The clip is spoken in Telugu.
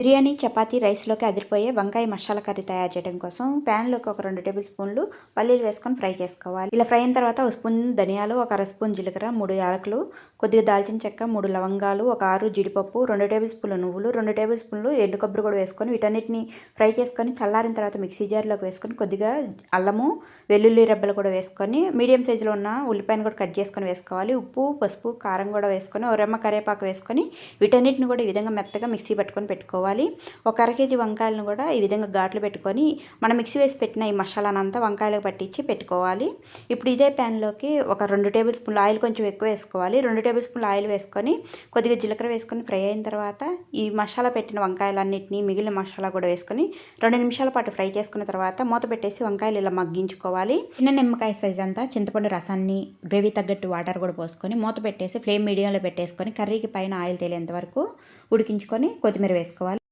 బిర్యానీ, చపాతీ, రైస్‌లోకి అదిరిపోయే వంకాయ మసాలా కర్రీ తయారు చేయడం కోసం ప్యాన్‌లోకి ఒక 2 టేబుల్ స్పూన్లు పల్లీలు వేసుకొని ఫ్రై చేసుకోవాలి. ఇలా ఫ్రై అయిన తర్వాత ఒక స్పూన్ ధనియాలు, ఒక అర స్పూన్ జీలకర్ర, 3 యాలకులు, కొద్దిగా దాల్చిన చెక్క, 3 లవంగాలు, ఒక 6 జీడిపప్పు, 2 టేబుల్ స్పూన్ల నువ్వులు, 2 టేబుల్ స్పూన్లు ఎండు కొబ్బరి కూడా వేసుకొని వీటన్నిటిని ఫ్రై చేసుకొని చల్లారిన తర్వాత మిక్సీ జార్‌లోకి వేసుకొని కొద్దిగా అల్లము, వెల్లుల్లి రెబ్బలు కూడా వేసుకొని మీడియం సైజులో ఉన్న ఉల్లిపాయను కూడా కట్ చేసుకొని వేసుకోవాలి. ఉప్పు, పసుపు, కారం కూడా వేసుకొని ఒక రెమ్మ కరివేపాకు వేసుకొని వీటన్నిటిని కూడా ఈ విధంగా మెత్తగా మిక్సీ పెట్టుకోవాలి. ఒక అర కేజీ వంకాయలను కూడా ఈ విధంగా ఘాట్లు పెట్టుకొని మనం మిక్సీ వేసి పెట్టిన ఈ మసాలానంతా వంకాయలకు పట్టించి పెట్టుకోవాలి. ఇప్పుడు ఇదే ప్యాన్లోకి ఒక 2 టేబుల్ స్పూన్ల ఆయిల్ కొంచెం ఎక్కువ వేసుకోవాలి. 2 టేబుల్ స్పూన్ల ఆయిల్ వేసుకొని కొద్దిగా జీలకర్ర వేసుకొని ఫ్రై అయిన తర్వాత ఈ మసాలా పెట్టిన వంకాయలన్నింటినీ మిగిలిన మసాలా కూడా వేసుకొని 2 నిమిషాల పాటు ఫ్రై చేసుకున్న తర్వాత మూత పెట్టేసి వంకాయలు ఇలా మగ్గించుకోవాలి. చిన్న నిమ్మకాయ సైజ్ అంతా చింతపండు రసాన్ని గ్రేవీ తగ్గట్టు వాటర్ కూడా పోసుకొని మూత పెట్టేసి ఫ్లేమ్ మీడియంలో పెట్టేసుకొని కర్రీకి పైన ఆయిల్ తేలేంత వరకు ఉడికించుకొని కొత్తిమీర వేసుకోవాలి.